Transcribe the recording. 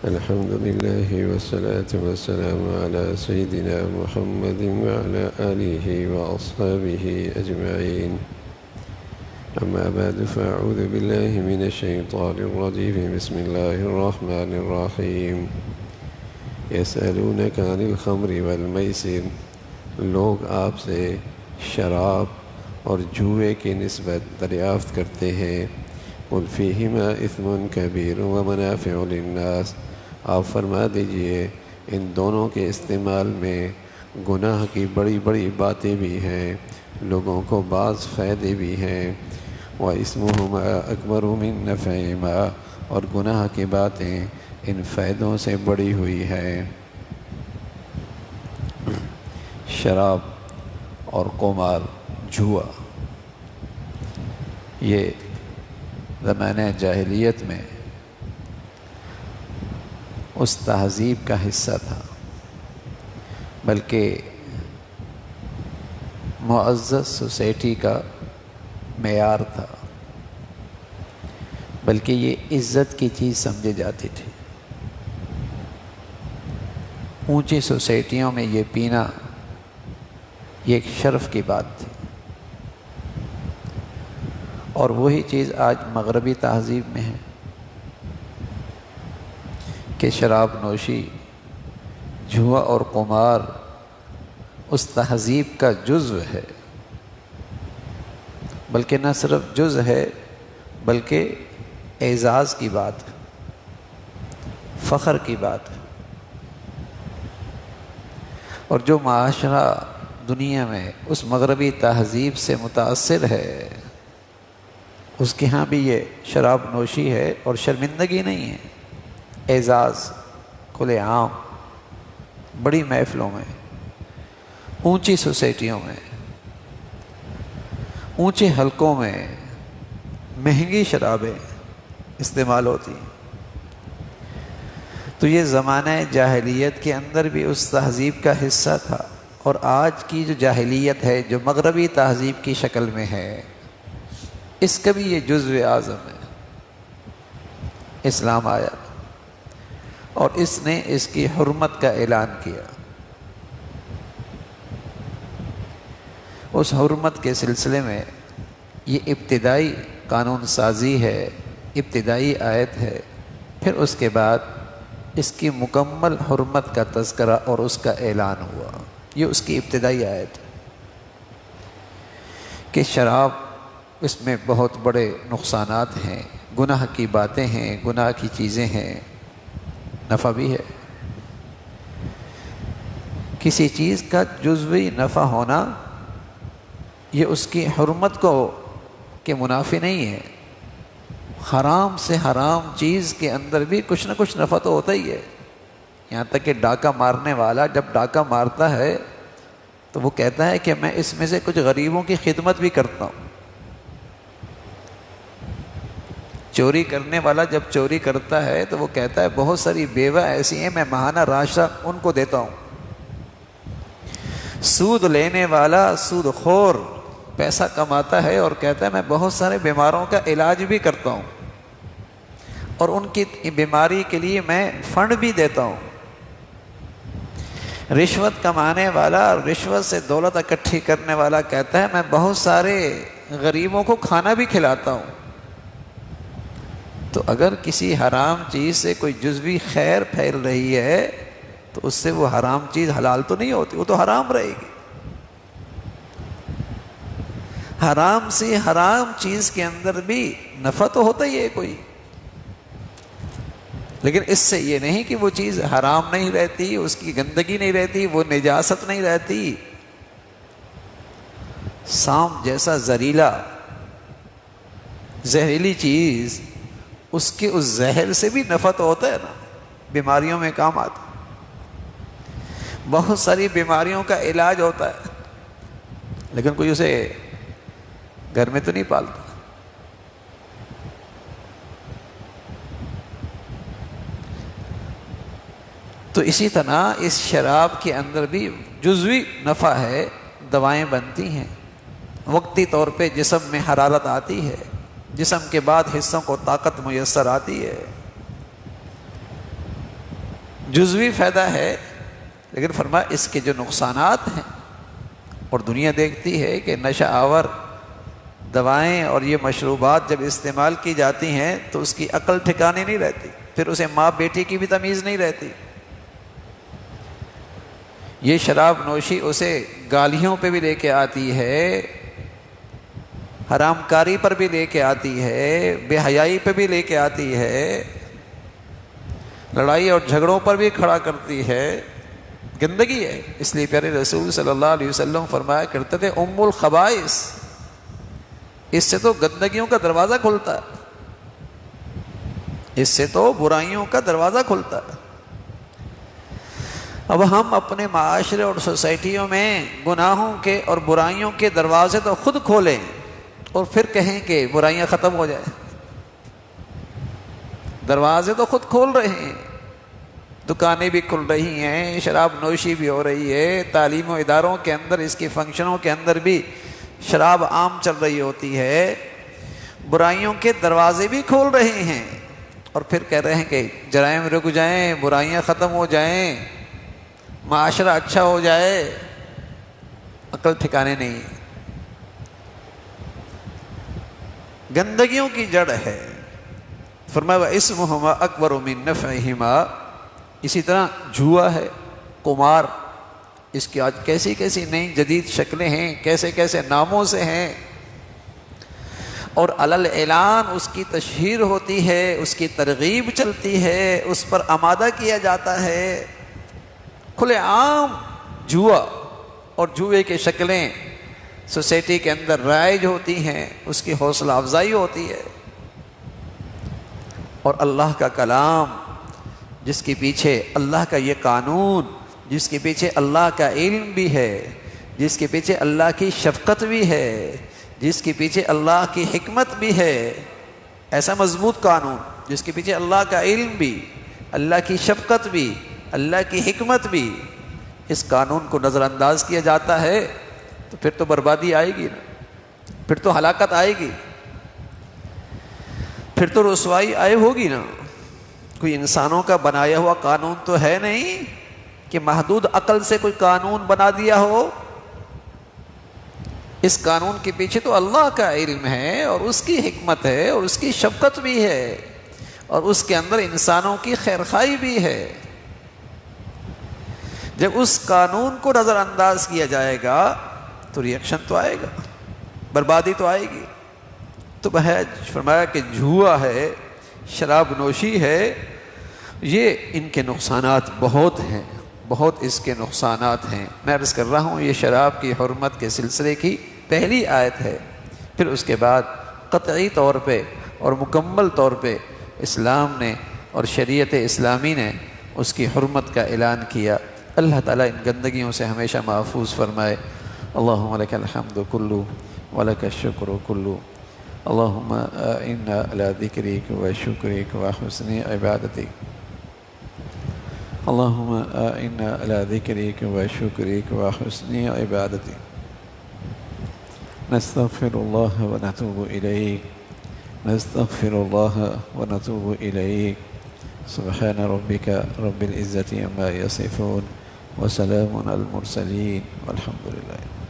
الحمد لله والصلاة والسلام على سيدنا محمد وعلى آله وأصحابه أجمعين. أما بعد فأعوذ بالله من الشيطان الرجيم. بسم الله الرحمن الرحيم. يسألونك عن الخمر والميسر، لوگ آپ سے شراب اور جوئے کی نسبت دریافت کرتے ہیں. قل فیہما اثم کبیر ومنافع للناس، آپ فرما دیجئے ان دونوں کے استعمال میں گناہ کی بڑی بڑی باتیں بھی ہیں، لوگوں کو بعض فائدے بھی ہیں. وَإِثْمُهُمَا أَكْبَرُ مِن نَّفْعِهِمَا، اور گناہ کی باتیں ان فائدوں سے بڑی ہوئی ہے. شراب اور قمار، جوا، یہ زمانہ جاہلیت میں اس تہذیب کا حصہ تھا، بلکہ معزز سوسائٹی کا معیار تھا، بلکہ یہ عزت کی چیز سمجھی جاتی تھی. اونچی سوسائٹیوں میں یہ پینا یہ ایک شرف کی بات تھی. اور وہی چیز آج مغربی تہذیب میں ہے کہ شراب نوشی، جوا اور قمار اس تہذیب کا جزو ہے، بلکہ نہ صرف جزو ہے بلکہ اعزاز کی بات ہے، فخر کی بات ہے. اور جو معاشرہ دنیا میں اس مغربی تہذیب سے متاثر ہے، اس کے ہاں بھی یہ شراب نوشی ہے اور شرمندگی نہیں ہے، اعزاز کھلے عام، بڑی محفلوں میں، اونچی سوسائٹیوں میں، اونچے حلقوں میں مہنگی شرابیں استعمال ہوتی ہیں. تو یہ زمانہ جاہلیت کے اندر بھی اس تہذیب کا حصہ تھا. اور آج کی جو جاہلیت ہے، جو مغربی تہذیب کی شکل میں ہے، اس کا بھی یہ جزو اعظم ہے. اسلام آیا اور اس نے اس کی حرمت کا اعلان کیا. اس حرمت کے سلسلے میں یہ ابتدائی قانون سازی ہے، ابتدائی آیت ہے. پھر اس کے بعد اس کی مکمل حرمت کا تذکرہ اور اس کا اعلان ہوا. یہ اس کی ابتدائی آیت ہے کہ شراب، اس میں بہت بڑے نقصانات ہیں، گناہ کی باتیں ہیں، گناہ کی چیزیں ہیں، نفع بھی ہے. کسی چیز کا جزوی نفع ہونا یہ اس کی حرمت کو کے منافی نہیں ہے. حرام سے حرام چیز کے اندر بھی کچھ نہ کچھ نفع تو ہوتا ہی ہے. یہاں تک کہ ڈاکہ مارنے والا جب ڈاکہ مارتا ہے تو وہ کہتا ہے کہ میں اس میں سے کچھ غریبوں کی خدمت بھی کرتا ہوں. چوری کرنے والا جب چوری کرتا ہے تو وہ کہتا ہے بہت ساری بیوہ ایسی ہیں، میں ماہانہ راشدہ ان کو دیتا ہوں. سود لینے والا سود خور پیسہ کماتا ہے اور کہتا ہے میں بہت سارے بیماروں کا علاج بھی کرتا ہوں اور ان کی بیماری کے لیے میں فنڈ بھی دیتا ہوں. رشوت کمانے والا، رشوت سے دولت اکٹھی کرنے والا کہتا ہے میں بہت سارے غریبوں کو کھانا بھی کھلاتا ہوں. تو اگر کسی حرام چیز سے کوئی جزوی خیر پھیل رہی ہے تو اس سے وہ حرام چیز حلال تو نہیں ہوتی، وہ تو حرام رہے گی. حرام سے حرام چیز کے اندر بھی نفع تو ہوتا ہی ہے کوئی، لیکن اس سے یہ نہیں کہ وہ چیز حرام نہیں رہتی، اس کی گندگی نہیں رہتی، وہ نجاست نہیں رہتی. سانپ جیسا زہریلا زہریلی چیز، اس کے اس زہر سے بھی نفع تو ہوتا ہے نا، بیماریوں میں کام آتا ہے. بہت ساری بیماریوں کا علاج ہوتا ہے، لیکن کوئی اسے گھر میں تو نہیں پالتا. تو اسی طرح اس شراب کے اندر بھی جزوی نفع ہے. دوائیں بنتی ہیں، وقتی طور پہ جسم میں حرارت آتی ہے، جسم کے بعد حصوں کو طاقت میسر آتی ہے. جزوی فائدہ ہے، لیکن فرمایا اس کے جو نقصانات ہیں، اور دنیا دیکھتی ہے کہ نشہ آور دوائیں اور یہ مشروبات جب استعمال کی جاتی ہیں تو اس کی عقل ٹھکانے نہیں رہتی، پھر اسے ماں بیٹی کی بھی تمیز نہیں رہتی۔ یہ شراب نوشی اسے گالیوں پہ بھی لے کے آتی ہے، حرام کاری پر بھی لے کے آتی ہے، بے حیائی پہ بھی لے کے آتی ہے، لڑائی اور جھگڑوں پر بھی کھڑا کرتی ہے، گندگی ہے۔ اس لیے پیارے رسول صلی اللہ علیہ وسلم فرمایا کرتے تھے ام الخبائث، اس سے تو گندگیوں کا دروازہ کھلتا ہے، اس سے تو برائیوں کا دروازہ کھلتا ہے۔ اب ہم اپنے معاشرے اور سوسائٹیوں میں گناہوں کے اور برائیوں کے دروازے تو خود کھولیں اور پھر کہیں کہ برائیاں ختم ہو جائیں۔ دروازے تو خود کھول رہے ہیں، دکانیں بھی کھل رہی ہیں، شراب نوشی بھی ہو رہی ہے، تعلیم و اداروں کے اندر اس کی فنکشنوں کے اندر بھی شراب عام چل رہی ہوتی ہے، برائیوں کے دروازے بھی کھول رہے ہیں، اور پھر کہہ رہے ہیں کہ جرائم رک جائیں، برائیاں ختم ہو جائیں، معاشرہ اچھا ہو جائے۔ عقل ٹھکانے نہیں، گندگیوں کی جڑ ہے۔ فرمایا وَإِسْمُهُمَا أَكْبَرُ مِن نَفْعِهِمَا۔ اسی طرح جوا ہے، قمار، اس کی آج کیسی کیسی نئی جدید شکلیں ہیں، کیسے کیسے ناموں سے ہیں، اور علل اعلان اس کی تشہیر ہوتی ہے، اس کی ترغیب چلتی ہے، اس پر آمادہ کیا جاتا ہے۔ کھلے عام جوا اور جوئے کی شکلیں سوسائٹی کے اندر رائج ہوتی ہیں، اس کی حوصلہ افزائی ہوتی ہے، اور اللہ کا کلام جس کے پیچھے اللہ کا یہ قانون، جس کے پیچھے اللہ کا علم بھی ہے، جس کے پیچھے اللہ کی شفقت بھی ہے، جس کے پیچھے اللہ کی حکمت بھی ہے، ایسا مضبوط قانون جس کے پیچھے اللہ کا علم بھی، اللہ کی شفقت بھی، اللہ کی حکمت بھی، اس قانون کو نظر انداز کیا جاتا ہے تو پھر تو بربادی آئے گی نا، پھر تو ہلاکت آئے گی، پھر تو رسوائی آئے ہوگی نا۔ کوئی انسانوں کا بنایا ہوا قانون تو ہے نہیں کہ محدود عقل سے کوئی قانون بنا دیا ہو۔ اس قانون کے پیچھے تو اللہ کا علم ہے، اور اس کی حکمت ہے، اور اس کی شفقت بھی ہے، اور اس کے اندر انسانوں کی خیرخواہی بھی ہے۔ جب اس قانون کو نظر انداز کیا جائے گا تو ریئیکشن تو آئے گا، بربادی تو آئے گی۔ تو فرمایا کہ جوا ہے، شراب نوشی ہے، یہ ان کے نقصانات بہت ہیں، بہت اس کے نقصانات ہیں۔ میں عرض کر رہا ہوں یہ شراب کی حرمت کے سلسلے کی پہلی آیت ہے، پھر اس کے بعد قطعی طور پہ اور مکمل طور پہ اسلام نے اور شریعت اسلامی نے اس کی حرمت کا اعلان کیا۔ اللہ تعالیٰ ان گندگیوں سے ہمیشہ محفوظ فرمائے۔ اللہم لک الحمد کلو ولک الشکر کلو، اللہم انا علی ذکرک و شکرک و حسن عبادتک، اللہم انا علی ذکرک و شکرک و حسن عبادتک، نستغفر اللہ و نتوب الیک، نستغفر اللہ و نتوب الیک، سبحان ربک رب العزة عما یصفون وسلام علی المرسلین والحمد للہ۔